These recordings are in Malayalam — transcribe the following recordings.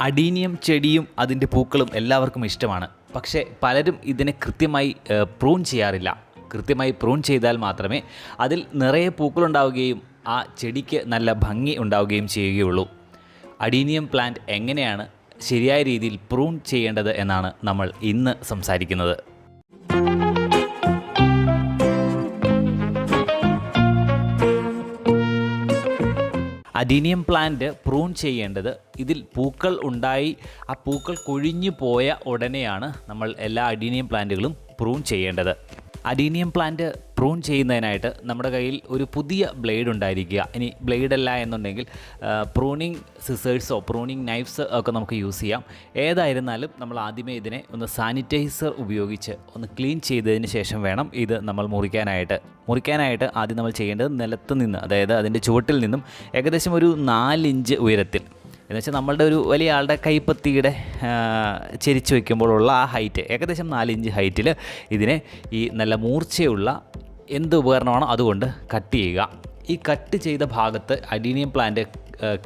അഡീനിയം ചെടിയും അതിൻ്റെ പൂക്കളും എല്ലാവർക്കും ഇഷ്ടമാണ്. പക്ഷേ പലരും ഇതിനെ കൃത്യമായി പ്രൂൺ ചെയ്യാറില്ല. കൃത്യമായി പ്രൂൺ ചെയ്താൽ മാത്രമേ അതിൽ നിറയെ പൂക്കളുണ്ടാവുകയും ആ ചെടിക്ക് നല്ല ഭംഗി ഉണ്ടാവുകയും ചെയ്യുകയുള്ളൂ. അഡീനിയം പ്ലാന്റ് എങ്ങനെയാണ് ശരിയായ രീതിയിൽ പ്രൂൺ ചെയ്യേണ്ടത് എന്നാണ് നമ്മൾ ഇന്ന് സംസാരിക്കുന്നത്. അഡീനിയം പ്ലാന്റ് പ്രൂൺ ചെയ്യേണ്ടത് ഇതിൽ പൂക്കൾ ഉണ്ടായി ആ പൂക്കൾ കൊഴിഞ്ഞു പോയ ഉടനെയാണ് നമ്മൾ എല്ലാ അഡീനിയം പ്ലാന്റുകളും പ്രൂൺ ചെയ്യേണ്ടത്. അഡീനിയം പ്ലാന്റ് പ്രൂൺ ചെയ്യുന്നതിനായിട്ട് നമ്മുടെ കയ്യിൽ ഒരു പുതിയ ബ്ലേഡ് ഉണ്ടായിരിക്കുക. ഇനി ബ്ലേഡല്ല എന്നുണ്ടെങ്കിൽ പ്രൂണിങ് സിസേഴ്സോ പ്രൂണിങ് നൈഫ്സ് ഒക്കെ നമുക്ക് യൂസ് ചെയ്യാം. ഏതായിരുന്നാലും നമ്മൾ ആദ്യമേ ഇതിനെ ഒന്ന് സാനിറ്റൈസർ ഉപയോഗിച്ച് ഒന്ന് ക്ലീൻ ചെയ്തതിന് ശേഷം വേണം ഇത് നമ്മൾ മുറിക്കാനായിട്ട് ആദ്യം നമ്മൾ ചെയ്യേണ്ടത് നിലത്ത് നിന്ന്, അതായത് അതിൻ്റെ ചുവട്ടിൽ നിന്നും ഏകദേശം ഒരു 4 ഇഞ്ച് ഉയരത്തിൽ, എന്നുവെച്ചാൽ നമ്മളുടെ ഒരു വലിയ ആളുടെ കൈപ്പത്തിയുടെ ചെരിച്ച് വയ്ക്കുമ്പോഴുള്ള ആ ഹൈറ്റ്, ഏകദേശം 4 ഇഞ്ച് ഹൈറ്റിൽ ഇതിനെ ഈ നല്ല മൂർച്ചയുള്ള എന്ത് ഉപകരണമാണോ അതുകൊണ്ട് കട്ട് ചെയ്യുക. ഈ കട്ട് ചെയ്ത ഭാഗത്ത് അഡീനിയം പ്ലാന്റ്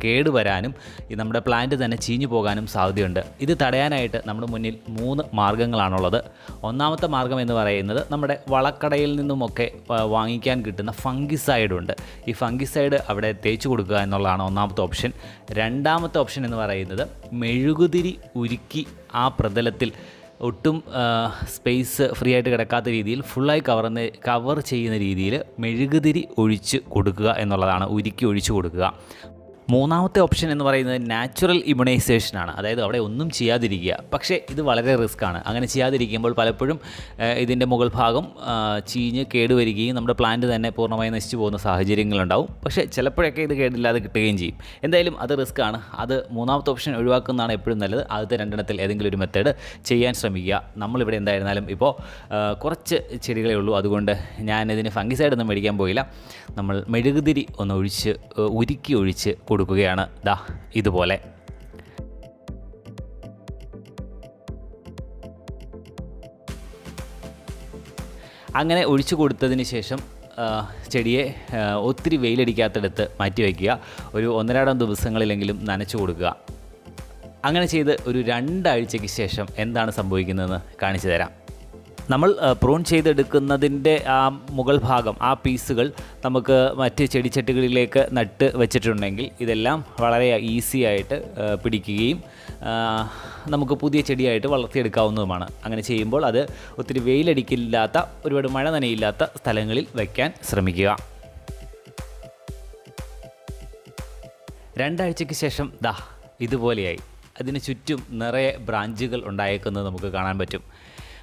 കേടുവരാനും നമ്മുടെ പ്ലാന്റ് തന്നെ ചീഞ്ഞു പോകാനും സാധ്യതയുണ്ട്. ഇത് തടയാനായിട്ട് നമ്മുടെ മുന്നിൽ 3 മാർഗ്ഗങ്ങളാണുള്ളത്. ഒന്നാമത്തെ മാർഗ്ഗം എന്ന് പറയുന്നത് നമ്മുടെ വളക്കടയിൽ നിന്നുമൊക്കെ വാങ്ങിക്കാൻ കിട്ടുന്ന ഫംഗിസൈഡുണ്ട്. ഈ ഫംഗിസൈഡ് അവിടെ തേച്ച് കൊടുക്കുക എന്നുള്ളതാണ് ഒന്നാമത്തെ ഓപ്ഷൻ. രണ്ടാമത്തെ ഓപ്ഷൻ എന്ന് പറയുന്നത് മെഴുകുതിരി ഉരുക്കി ആ പ്രതലത്തിൽ ഒട്ടും സ്പേസ് ഫ്രീ ആയിട്ട് കിടക്കാത്ത രീതിയിൽ ഫുള്ളായി കവർ ചെയ്യുന്ന രീതിയിൽ മെഴുകുതിരി ഒഴിച്ച് കൊടുക്കുക എന്നുള്ളതാണ്, ഉരുക്കി ഒഴിച്ച് കൊടുക്കുക. മൂന്നാമത്തെ ഓപ്ഷൻ എന്ന് പറയുന്നത് നാച്ചുറൽ ഇമ്മ്യൂണൈസേഷനാണ്. അതായത് അവിടെ ഒന്നും ചെയ്യാതിരിക്കുക. പക്ഷേ ഇത് വളരെ റിസ്ക്കാണ്. അങ്ങനെ ചെയ്യാതിരിക്കുമ്പോൾ പലപ്പോഴും ഇതിൻ്റെ മുകൾ ഭാഗം ചീഞ്ഞ് കേടുവരികയും നമ്മുടെ പ്ലാന്റ് തന്നെ പൂർണ്ണമായി നശിച്ചു പോകുന്ന സാഹചര്യങ്ങളുണ്ടാവും. പക്ഷേ ചിലപ്പോഴൊക്കെ ഇത് കേടില്ലാതെ കിട്ടുകയും ചെയ്യും. എന്തായാലും അത് റിസ്ക്കാണ്. അത് മൂന്നാമത്തെ ഓപ്ഷൻ ഒഴിവാക്കുന്നതാണ് എപ്പോഴും നല്ലത്. ആദ്യത്തെ 2 ഏതെങ്കിലും ഒരു മെത്തേഡ് ചെയ്യാൻ ശ്രമിക്കുക. നമ്മളിവിടെ എന്തായിരുന്നാലും ഇപ്പോൾ കുറച്ച് ചെടികളേ ഉള്ളൂ, അതുകൊണ്ട് ഞാനിതിന് ഫംഗിസൈഡ് ഒന്നും മേടിക്കാൻ പോയില്ല. നമ്മൾ മെഴുകുതിരി ഒന്ന് ഉരുക്കി ഒഴിച്ച് കൊടുക്കുകയാണ്. ദാ ഇതുപോലെ. അങ്ങനെ ഒഴിച്ചു കൊടുത്തതിന് ശേഷം ചെടിയെ ഒത്തിരി വെയിലടിക്കാത്തടുത്ത് മാറ്റി വയ്ക്കുക. ഒരു 1-2 ദിവസങ്ങളിലെങ്കിലും നനച്ചു കൊടുക്കുക. അങ്ങനെ ചെയ്ത് ഒരു 2 ആഴ്ചയ്ക്ക് ശേഷം എന്താണ് സംഭവിക്കുന്നതെന്ന് കാണിച്ചു തരാം. നമ്മൾ പ്രൂൺ ചെയ്തെടുക്കുന്നതിൻ്റെ ആ മുകൾ ഭാഗം, ആ പീസുകൾ നമുക്ക് മറ്റ് ചെടിച്ചട്ടികളിലേക്ക് നട്ട് വെച്ചിട്ടുണ്ടെങ്കിൽ ഇതെല്ലാം വളരെ ഈസി ആയിട്ട് പിടിക്കുകയും നമുക്ക് പുതിയ ചെടിയായിട്ട് വളർത്തിയെടുക്കാവുന്നതുമാണ്. അങ്ങനെ ചെയ്യുമ്പോൾ അത് ഒത്തിരി വെയിലടിക്കില്ലാത്ത, ഒരുപാട് മഴ നനയില്ലാത്ത സ്ഥലങ്ങളിൽ വയ്ക്കാൻ ശ്രമിക്കുക. 2 ആഴ്ചയ്ക്ക് ശേഷം ദാ ഇതുപോലെയായി. അതിന് ചുറ്റും നിറയെ ബ്രാഞ്ചുകൾ ഉണ്ടായേക്കുന്നത് നമുക്ക് കാണാൻ പറ്റും.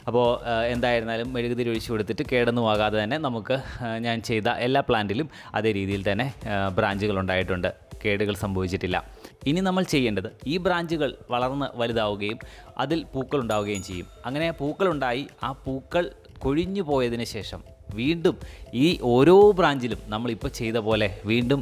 അപ്പോൾ എന്തായിരുന്നാലും മെഴുകുതിരി ഒഴിച്ച് കൊടുത്തിട്ട് കേടൊന്നും ആകാതെ തന്നെ നമുക്ക് ഞാൻ ചെയ്ത എല്ലാ പ്ലാന്റിലും അതേ രീതിയിൽ തന്നെ ബ്രാഞ്ചുകൾ ഉണ്ടായിട്ടുണ്ട്. കേടുകൾ സംഭവിച്ചിട്ടില്ല. ഇനി നമ്മൾ ചെയ്യേണ്ടത് ഈ ബ്രാഞ്ചുകൾ വളർന്ന് വലുതാവുകയും അതിൽ പൂക്കൾ ഉണ്ടാവുകയും ചെയ്യും. അങ്ങനെ പൂക്കളുണ്ടായി ആ പൂക്കൾ കൊഴിഞ്ഞു പോയതിന് ശേഷം വീണ്ടും ഈ ഓരോ ബ്രാഞ്ചിലും നമ്മളിപ്പോൾ ചെയ്ത പോലെ വീണ്ടും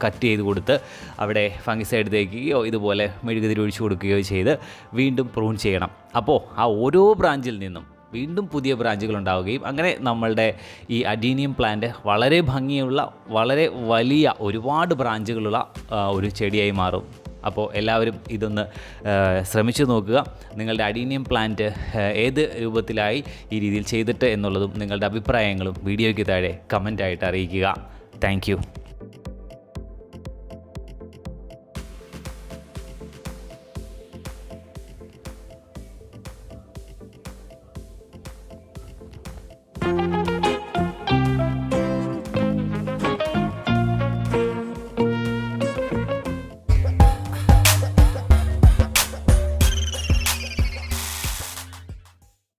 കട്ട് ചെയ്ത് കൊടുത്ത് അവിടെ ഫംഗിസൈഡ് തേക്കുകയോ ഇതുപോലെ മെഴുകുതിരി ഒഴിച്ചു കൊടുക്കുകയോ ചെയ്ത് വീണ്ടും പ്രൂൺ ചെയ്യണം. അപ്പോൾ ആ ഓരോ ബ്രാഞ്ചിൽ നിന്നും വീണ്ടും പുതിയ ബ്രാഞ്ചുകൾ ഉണ്ടാവുകയും അങ്ങനെ നമ്മളുടെ ഈ അഡീനിയം പ്ലാന്റ് വളരെ ഭംഗിയുള്ള, വളരെ വലിയ, ഒരുപാട് ബ്രാഞ്ചുകളുള്ള ഒരു ചെടിയായി മാറും. അപ്പോൾ എല്ലാവരും ഇതൊന്ന് ശ്രമിച്ചു നോക്കുക. നിങ്ങളുടെ അഡീനിയം പ്ലാന്റ് ഏത് രൂപത്തിലായി ഈ രീതിയിൽ ചെയ്തിട്ട് എന്നുള്ളതും നിങ്ങളുടെ അഭിപ്രായങ്ങളും വീഡിയോയ്ക്ക് താഴെ കമൻ്റായിട്ട് അറിയിക്കുക. താങ്ക്